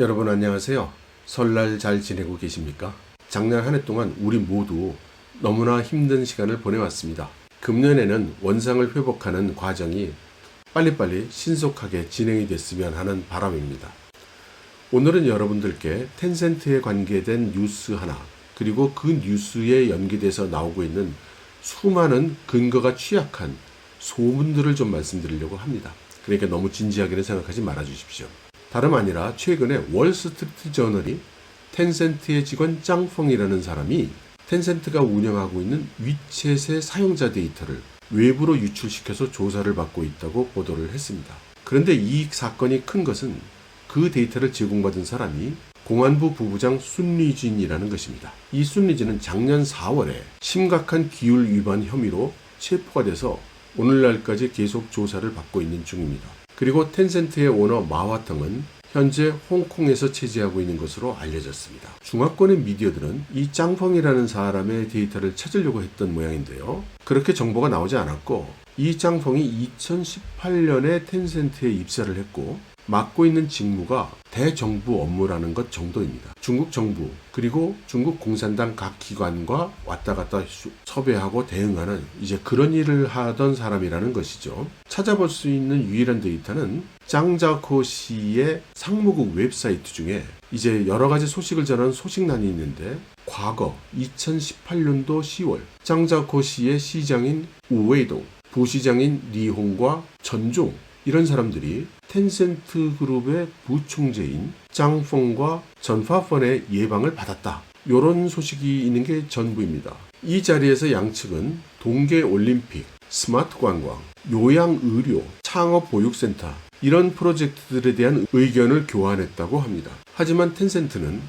여러분 안녕하세요. 설날 잘 지내고 계십니까? 작년 한 해 동안 우리 모두 너무나 힘든 시간을 보내왔습니다. 금년에는 원상을 회복하는 과정이 빨리빨리 신속하게 진행이 됐으면 하는 바람입니다. 오늘은 여러분들께 텐센트에 관계된 뉴스 하나, 그리고 그 뉴스에 연계돼서 나오고 있는 수많은 근거가 취약한 소문들을 좀 말씀드리려고 합니다. 그러니까 너무 진지하게는 생각하지 말아 주십시오. 다름 아니라 최근에 월스트리트 저널이 텐센트의 직원 짱펑이라는 사람이 텐센트가 운영하고 있는 위챗의 사용자 데이터를 외부로 유출시켜서 조사를 받고 있다고 보도를 했습니다. 그런데 이 사건이 큰 것은 그 데이터를 제공받은 사람이 공안부 부부장 순리진이라는 것입니다. 이 순리진은 작년 4월에 심각한 기율 위반 혐의로 체포가 돼서 오늘날까지 계속 조사를 받고 있는 중입니다. 그리고 텐센트의 오너 마화텅은 현재 홍콩에서 체제하고 있는 것으로 알려졌습니다. 중화권의 미디어들은 이 짱펑이라는 사람의 데이터를 찾으려고 했던 모양인데요. 그렇게 정보가 나오지 않았고, 이 짱펑이 2018년에 텐센트에 입사를 했고 맡고 있는 직무가 대정부 업무라는 것 정도입니다. 중국 정부 그리고 중국 공산당 각 기관과 왔다 갔다 섭외하고 대응하는 이제 그런 일을 하던 사람이라는 것이죠. 찾아볼 수 있는 유일한 데이터는 짱자코 씨의 상무국 웹사이트 중에 이제 여러 가지 소식을 전하는 소식란이 있는데, 과거 2018년도 10월 짱자코 씨의 시장인 우웨이동, 부시장인 리홍과 전종, 이런 사람들이 텐센트 그룹의 부총재인 짱펑과 전파펀의 예방을 받았다. 이런 소식이 있는 게 전부입니다. 이 자리에서 양측은 동계올림픽, 스마트 관광, 요양의료, 창업보육센터 이런 프로젝트들에 대한 의견을 교환했다고 합니다. 하지만 텐센트는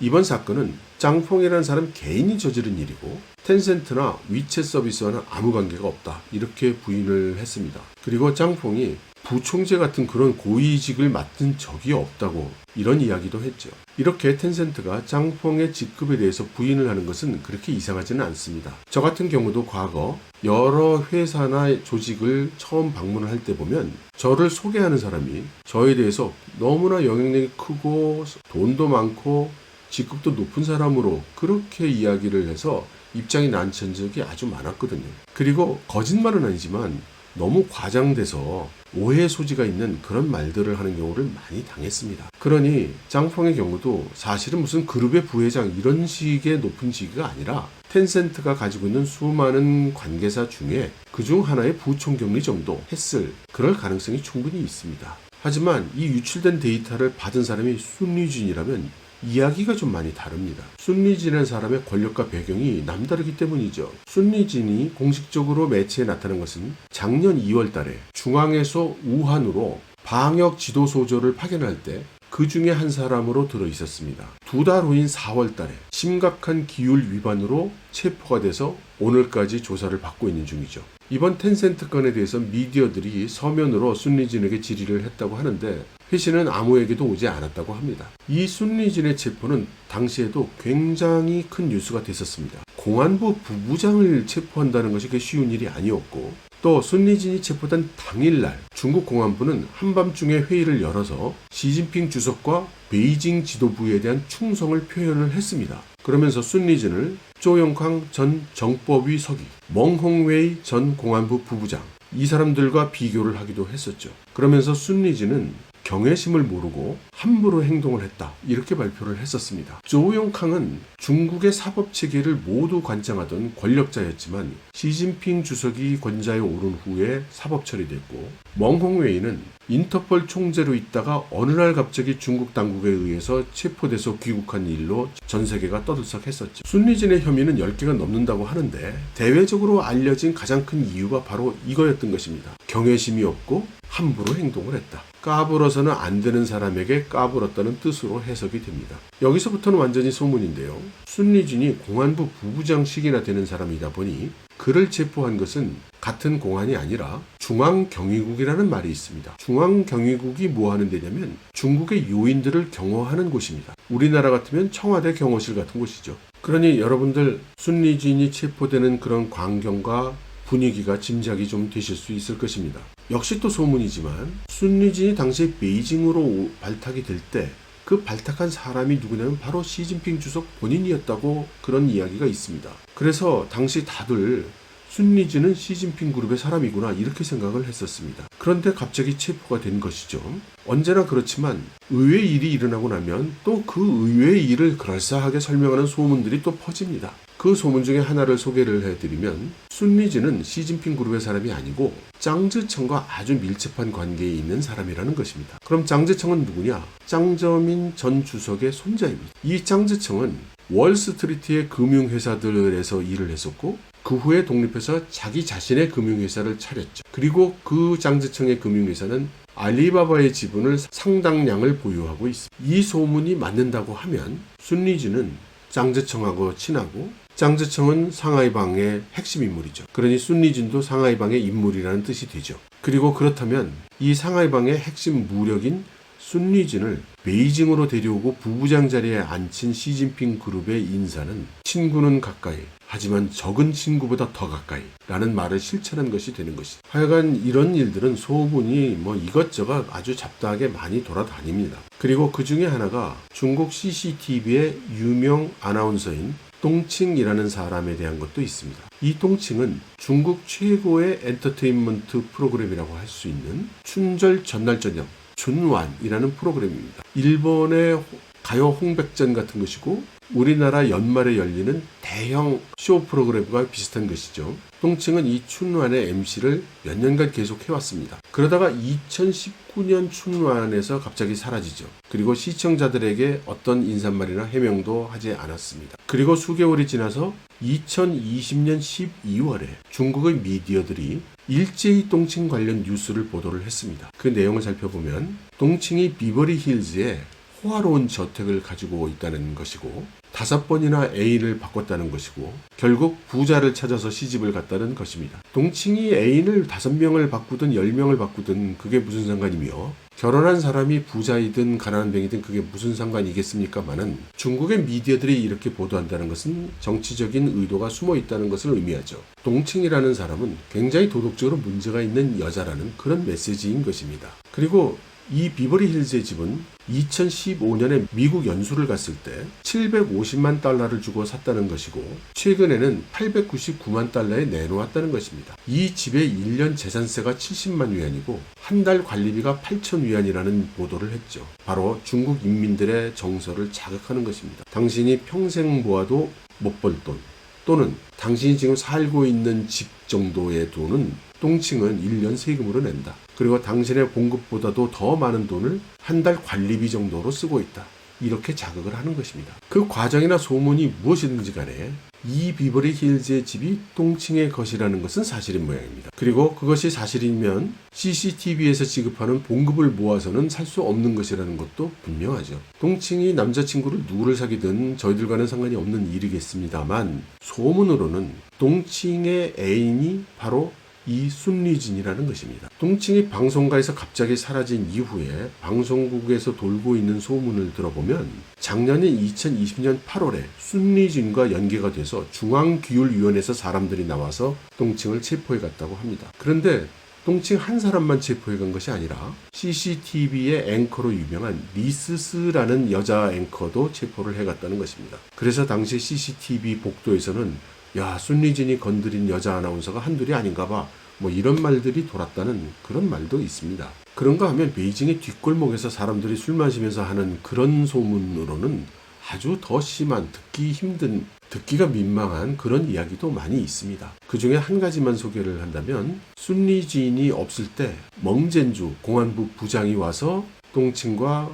이번 사건은 짱펑이라는 사람 개인이 저지른 일이고 텐센트나 위챗 서비스와는 아무 관계가 없다, 이렇게 부인을 했습니다. 그리고 짱펑이 부총재 같은 그런 고위직을 맡은 적이 없다고 이런 이야기도 했죠. 이렇게 텐센트가 짱펑의 직급에 대해서 부인을 하는 것은 그렇게 이상하지는 않습니다. 저 같은 경우도 과거 여러 회사나 조직을 처음 방문을 할 때 보면 저를 소개하는 사람이 저에 대해서 너무나 영향력이 크고 돈도 많고 직급도 높은 사람으로 그렇게 이야기를 해서 입장이 난처한 적이 아주 많았거든요. 그리고 거짓말은 아니지만 너무 과장돼서 오해 소지가 있는 그런 말들을 하는 경우를 많이 당했습니다. 그러니 짱펑의 경우도 사실은 무슨 그룹의 부회장 이런 식의 높은 직위가 아니라 텐센트가 가지고 있는 수많은 관계사 중에 그중 하나의 부총경리 정도 했을 그럴 가능성이 충분히 있습니다. 하지만 이 유출된 데이터를 받은 사람이 순리진이라면 이야기가 좀 많이 다릅니다. 순리진이라는 사람의 권력과 배경이 남다르기 때문이죠. 순리진이 공식적으로 매체에 나타난 것은 작년 2월 달에 중앙에서 우한으로 방역 지도 소조를 파견할 때 그 중에 한 사람으로 들어 있었습니다. 2달 후인 4월 달에 심각한 기율 위반으로 체포가 돼서 오늘까지 조사를 받고 있는 중이죠. 이번 텐센트 건에 대해서 미디어들이 서면으로 순리진에게 질의를 했다고 하는데 회신은 아무에게도 오지 않았다고 합니다. 이 순리진의 체포는 당시에도 굉장히 큰 뉴스가 됐었습니다. 공안부 부부장을 체포한다는 것이 쉬운 일이 아니었고, 또 순리진이 체포된 당일날 중국 공안부는 한밤중에 회의를 열어서 시진핑 주석과 베이징 지도부에 대한 충성을 표현을 했습니다. 그러면서 순리진을 조영캉 전 정법위 서기, 멍홍웨이 전 공안부 부부장, 이 사람들과 비교를 하기도 했었죠. 그러면서 순리진은 경외심을 모르고 함부로 행동을 했다, 이렇게 발표를 했었습니다. 조용캉은 중국의 사법체계를 모두 관장하던 권력자였지만 시진핑 주석이 권좌에 오른 후에 사법 처리됐고, 멍홍웨이는 인터폴 총재로 있다가 어느 날 갑자기 중국 당국에 의해서 체포돼서 귀국한 일로 전 세계가 떠들썩했었죠. 순리진의 혐의는 10개가 넘는다고 하는데 대외적으로 알려진 가장 큰 이유가 바로 이거였던 것입니다. 경외심이 없고 함부로 행동을 했다. 까불어서는 안 되는 사람에게 까불었다는 뜻으로 해석이 됩니다. 여기서부터는 완전히 소문인데요. 순리진이 공안부 부부장씩이나 되는 사람이다 보니 그를 체포한 것은 같은 공안이 아니라 중앙경위국이라는 말이 있습니다. 중앙경위국이 뭐 하는 데냐면 중국의 요인들을 경호하는 곳입니다. 우리나라 같으면 청와대 경호실 같은 곳이죠. 그러니 여러분들 순리진이 체포되는 그런 광경과 분위기가 짐작이 좀 되실 수 있을 것입니다. 역시 또 소문이지만 순리진이 당시 베이징으로 발탁이 될 때 그 발탁한 사람이 누구냐면 바로 시진핑 주석 본인이었다고 그런 이야기가 있습니다. 그래서 당시 다들 순리즈는 시진핑 그룹의 사람이구나 이렇게 생각을 했었습니다. 그런데 갑자기 체포가 된 것이죠. 언제나 그렇지만 의외의 일이 일어나고 나면 또 그 의외의 일을 그럴싸하게 설명하는 소문들이 또 퍼집니다. 그 소문 중에 하나를 소개를 해드리면 순리즈는 시진핑 그룹의 사람이 아니고 짱즈청과 아주 밀접한 관계에 있는 사람이라는 것입니다. 그럼 짱즈청은 누구냐? 짱저민 전 주석의 손자입니다. 이 짱즈청은 월스트리트의 금융회사들에서 일을 했었고 그 후에 독립해서 자기 자신의 금융회사를 차렸죠. 그리고 그 짱즈청의 금융회사는 알리바바의 지분을 상당량을 보유하고 있습니다. 이 소문이 맞는다고 하면 순리즈는 짱즈청하고 친하고 짱즈청은 상하이방의 핵심 인물이죠. 그러니 순리진도 상하이방의 인물이라는 뜻이 되죠. 그리고 그렇다면 이 상하이방의 핵심 무력인 순리진을 베이징으로 데려오고 부부장 자리에 앉힌 시진핑 그룹의 인사는 친구는 가까이 하지만 적은 친구보다 더 가까이 라는 말을 실천한 것이 되는 것이죠. 하여간 이런 일들은 소문이 이것저것 아주 잡다하게 많이 돌아다닙니다. 그리고 그 중에 하나가 중국 CCTV의 유명 아나운서인 똥칭이라는 사람에 대한 것도 있습니다. 이 똥칭은 중국 최고의 엔터테인먼트 프로그램이라고 할 수 있는 춘절 전날 저녁 춘완이라는 프로그램입니다. 일본의 가요 홍백전 같은 것이고 우리나라 연말에 열리는 대형 쇼 프로그램과 비슷한 것이죠. 똥칭은 이 춘완의 MC를 몇 년간 계속 해왔습니다. 그러다가 2019년 춘완에서 갑자기 사라지죠. 그리고 시청자들에게 어떤 인사말이나 해명도 하지 않았습니다. 그리고 수개월이 지나서 2020년 12월에 중국의 미디어들이 일제히 똥칭 관련 뉴스를 보도를 했습니다. 그 내용을 살펴보면 똥칭이 비버리 힐즈에 호화로운 저택을 가지고 있다는 것이고 5번이나 애인을 바꿨다는 것이고 결국 부자를 찾아서 시집을 갔다는 것입니다. 똥칭이 애인을 5명을 바꾸든 10명을 바꾸든 그게 무슨 상관이며 결혼한 사람이 부자이든 가난한 병이든 그게 무슨 상관이겠습니까마는 중국의 미디어들이 이렇게 보도한다는 것은 정치적인 의도가 숨어 있다는 것을 의미하죠. 똥칭이라는 사람은 굉장히 도덕적으로 문제가 있는 여자라는 그런 메시지인 것입니다. 그리고 이 비버리 힐즈의 집은 2015년에 미국 연수를 갔을 때 750만 달러를 주고 샀다는 것이고 최근에는 899만 달러에 내놓았다는 것입니다. 이 집의 1년 재산세가 70만 위안이고 한 달 관리비가 8천 위안이라는 보도를 했죠. 바로 중국 인민들의 정서를 자극하는 것입니다. 당신이 평생 모아도 못 벌 돈 또는 당신이 지금 살고 있는 집 정도의 돈은 똥칭은 1년 세금으로 낸다. 그리고 당신의 봉급보다도 더 많은 돈을 한 달 관리비 정도로 쓰고 있다. 이렇게 자극을 하는 것입니다. 그 과정이나 소문이 무엇이든지 간에 이 비버리 힐즈의 집이 똥칭의 것이라는 것은 사실인 모양입니다. 그리고 그것이 사실이면 CCTV에서 지급하는 봉급을 모아서는 살 수 없는 것이라는 것도 분명하죠. 똥칭이 남자친구를 누구를 사귀든 저희들과는 상관이 없는 일이겠습니다만 소문으로는 똥칭의 애인이 바로 이 순리진이라는 것입니다. 똥칭이 방송가에서 갑자기 사라진 이후에 방송국에서 돌고 있는 소문을 들어보면 작년인 2020년 8월에 순리진과 연계가 돼서 중앙기율위원회에서 사람들이 나와서 똥칭을 체포해 갔다고 합니다. 그런데 똥칭 한 사람만 체포해 간 것이 아니라 CCTV의 앵커로 유명한 리스스라는 여자 앵커도 체포를 해 갔다는 것입니다. 그래서 당시 CCTV 복도에서는 야, 순리진이 건드린 여자 아나운서가 한둘이 아닌가 봐. 이런 말들이 돌았다는 그런 말도 있습니다. 그런가 하면 베이징의 뒷골목에서 사람들이 술 마시면서 하는 그런 소문으로는 아주 더 심한, 듣기 힘든, 듣기가 민망한 그런 이야기도 많이 있습니다. 그 중에 한 가지만 소개를 한다면 순리진이 없을 때 멍젠주 공안부 부장이 와서 똥칭과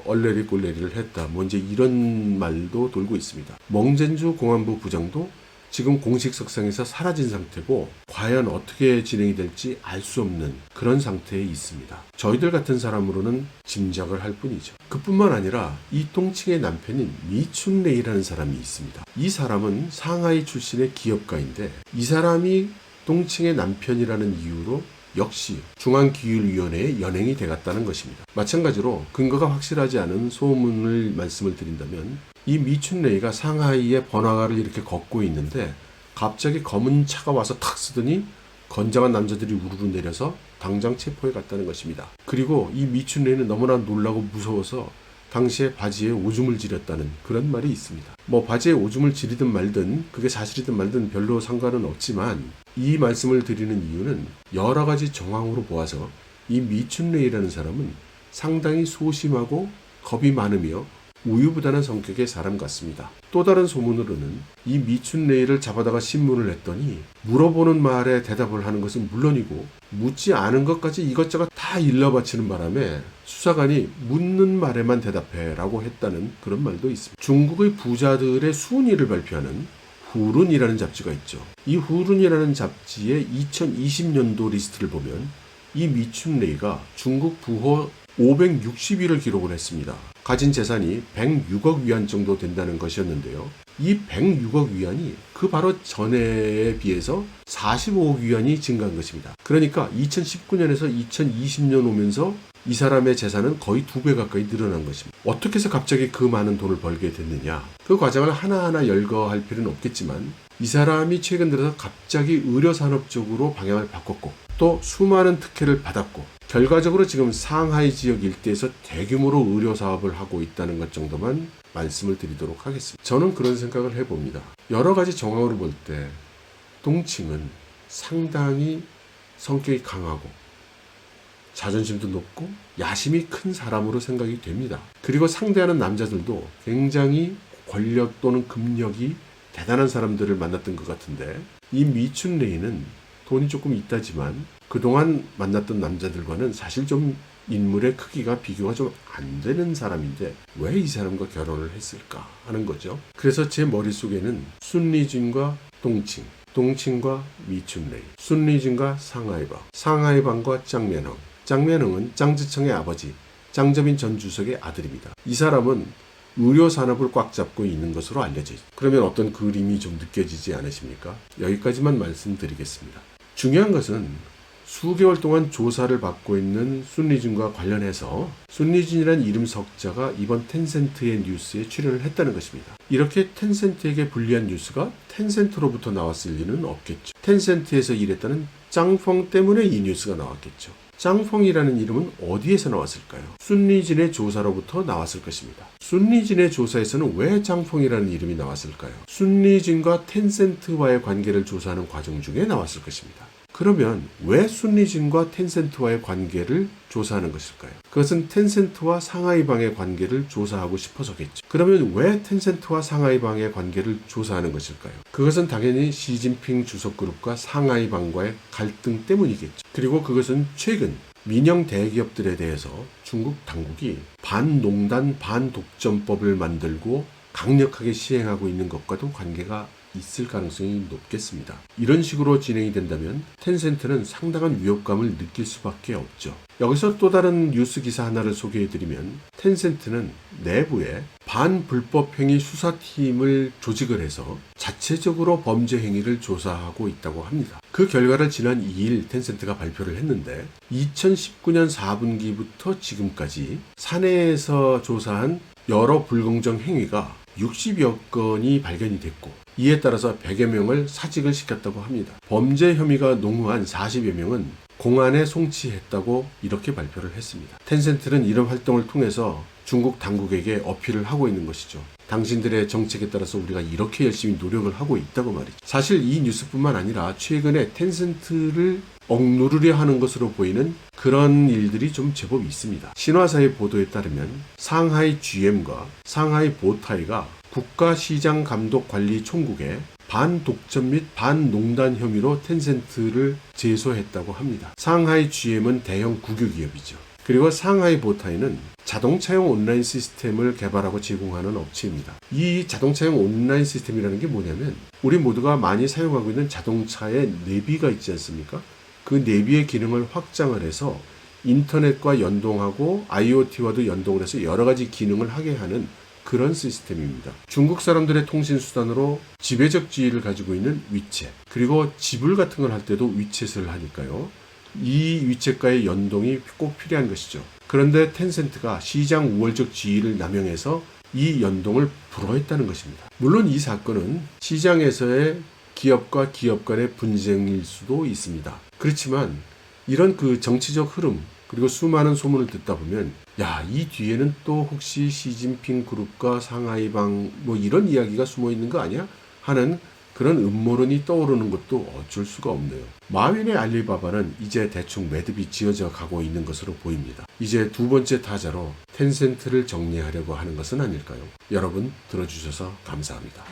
얼레리 꼴레리를 했다. 이제 이런 말도 돌고 있습니다. 멍젠주 공안부 부장도 지금 공식 석상에서 사라진 상태고 과연 어떻게 진행이 될지 알 수 없는 그런 상태에 있습니다. 저희들 같은 사람으로는 짐작을 할 뿐이죠. 그뿐만 아니라 이 똥칭의 남편인 미춘레이라는 사람이 있습니다. 이 사람은 상하이 출신의 기업가인데 이 사람이 똥칭의 남편이라는 이유로 역시 중앙기율위원회에 연행이 돼갔다는 것입니다. 마찬가지로 근거가 확실하지 않은 소문을 말씀을 드린다면 이 미춘레이가 상하이의 번화가를 이렇게 걷고 있는데 갑자기 검은 차가 와서 탁 쓰더니 건장한 남자들이 우르르 내려서 당장 체포해 갔다는 것입니다. 그리고 이 미춘레이는 너무나 놀라고 무서워서 당시에 바지에 오줌을 지렸다는 그런 말이 있습니다. 뭐 바지에 오줌을 지리든 말든 그게 사실이든 말든 별로 상관은 없지만 이 말씀을 드리는 이유는 여러 가지 정황으로 보아서 이 미춘레이라는 사람은 상당히 소심하고 겁이 많으며 우유부단한 성격의 사람 같습니다. 또 다른 소문으로는 이 미춘레이를 잡아다가 신문을 했더니 물어보는 말에 대답을 하는 것은 물론이고 묻지 않은 것까지 이것저것 다 일러바치는 바람에 수사관이 묻는 말에만 대답해라고 했다는 그런 말도 있습니다. 중국의 부자들의 순위를 발표하는 후룬이라는 잡지가 있죠. 이 후룬이라는 잡지의 2020년도 리스트를 보면 이 미춘레이가 중국 부호 560위를 기록을 했습니다. 가진 재산이 106억 위안 정도 된다는 것이었는데요. 이 106억 위안이 그 바로 전해에 비해서 45억 위안이 증가한 것입니다. 그러니까 2019년에서 2020년 오면서 이 사람의 재산은 거의 2배 가까이 늘어난 것입니다. 어떻게 해서 갑자기 그 많은 돈을 벌게 됐느냐? 그 과정을 하나하나 열거할 필요는 없겠지만 이 사람이 최근 들어서 갑자기 의료산업 쪽으로 방향을 바꿨고 또 수많은 특혜를 받았고 결과적으로 지금 상하이 지역 일대에서 대규모로 의료 사업을 하고 있다는 것 정도만 말씀을 드리도록 하겠습니다. 저는 그런 생각을 해봅니다. 여러 가지 정황으로 볼 때 동칭은 상당히 성격이 강하고 자존심도 높고 야심이 큰 사람으로 생각이 됩니다. 그리고 상대하는 남자들도 굉장히 권력 또는 금력이 대단한 사람들을 만났던 것 같은데 이 미춘레이는 돈이 조금 있다지만 그동안 만났던 남자들과는 사실 좀 인물의 크기가 비교가 좀 안 되는 사람인데 왜 이 사람과 결혼을 했을까 하는 거죠. 그래서 제 머릿속에는 순리준과 동칭, 동칭과 미춘레이, 순리준과 상하이방, 상하이방과 짱면흥, 짱면흥은 짱즈청의 아버지 짱저민 전 주석의 아들입니다. 이 사람은 의료 산업을 꽉 잡고 있는 것으로 알려져 있습니다. 그러면 어떤 그림이 좀 느껴지지 않으십니까? 여기까지만 말씀드리겠습니다. 중요한 것은 수개월 동안 조사를 받고 있는 순리준과 관련해서 순리준이라는 이름 석자가 이번 텐센트의 뉴스에 출연을 했다는 것입니다. 이렇게 텐센트에게 불리한 뉴스가 텐센트로부터 나왔을 리는 없겠죠. 텐센트에서 일했다는 짱펑 때문에 이 뉴스가 나왔겠죠. 짱펑이라는 이름은 어디에서 나왔을까요? 순리진의 조사로부터 나왔을 것입니다. 순리진의 조사에서는 왜 짱펑이라는 이름이 나왔을까요? 순리진과 텐센트와의 관계를 조사하는 과정 중에 나왔을 것입니다. 그러면 왜 순리진과 텐센트와의 관계를 조사하는 것일까요? 그것은 텐센트와 상하이방의 관계를 조사하고 싶어서겠죠. 그러면 왜 텐센트와 상하이방의 관계를 조사하는 것일까요? 그것은 당연히 시진핑 주석그룹과 상하이방과의 갈등 때문이겠죠. 그리고 그것은 최근 민영 대기업들에 대해서 중국 당국이 반농단 반독점법을 만들고 강력하게 시행하고 있는 것과도 관계가 있을 가능성이 높겠습니다. 이런 식으로 진행이 된다면 텐센트는 상당한 위협감을 느낄 수밖에 없죠. 여기서 또 다른 뉴스 기사 하나를 소개해드리면 텐센트는 내부에 반불법 행위 수사팀을 조직을 해서 자체적으로 범죄 행위를 조사하고 있다고 합니다. 그 결과를 지난 2일 텐센트가 발표를 했는데 2019년 4분기부터 지금까지 사내에서 조사한 여러 불공정 행위가 60여 건이 발견이 됐고 이에 따라서 100여 명을 사직을 시켰다고 합니다. 범죄 혐의가 농후한 40여 명은 공안에 송치했다고 이렇게 발표를 했습니다. 텐센트는 이런 활동을 통해서 중국 당국에게 어필을 하고 있는 것이죠. 당신들의 정책에 따라서 우리가 이렇게 열심히 노력을 하고 있다고 말이죠. 사실 이 뉴스뿐만 아니라 최근에 텐센트를 억누르려 하는 것으로 보이는 그런 일들이 좀 제법 있습니다. 신화사의 보도에 따르면 상하이 GM과 상하이 보타이가 국가시장감독관리총국에 반독점 및 반농단 혐의로 텐센트를 제소했다고 합니다. 상하이 GM은 대형 국유기업이죠. 그리고 상하이 보타이는 자동차용 온라인 시스템을 개발하고 제공하는 업체입니다. 이 자동차용 온라인 시스템이라는 게 뭐냐면 우리 모두가 많이 사용하고 있는 자동차에 내비가 있지 않습니까? 그 내비의 기능을 확장을 해서 인터넷과 연동하고 IoT와도 연동을 해서 여러 가지 기능을 하게 하는 그런 시스템입니다. 중국 사람들의 통신 수단으로 지배적 지위를 가지고 있는 위챗, 그리고 지불 같은 걸 할 때도 위챗을 하니까요. 이 위챗과의 연동이 꼭 필요한 것이죠. 그런데 텐센트가 시장 우월적 지위를 남용해서 이 연동을 불허했다는 것입니다. 물론 이 사건은 시장에서의 기업과 기업 간의 분쟁일 수도 있습니다. 그렇지만 이런 그 정치적 흐름, 그리고 수많은 소문을 듣다 보면 야, 이 뒤에는 또 혹시 시진핑 그룹과 상하이방 뭐 이런 이야기가 숨어 있는 거 아니야? 하는 그런 음모론이 떠오르는 것도 어쩔 수가 없네요. 마윈의 알리바바는 이제 대충 매듭이 지어져 가고 있는 것으로 보입니다. 이제 두 번째 타자로 텐센트를 정리하려고 하는 것은 아닐까요? 여러분 들어주셔서 감사합니다.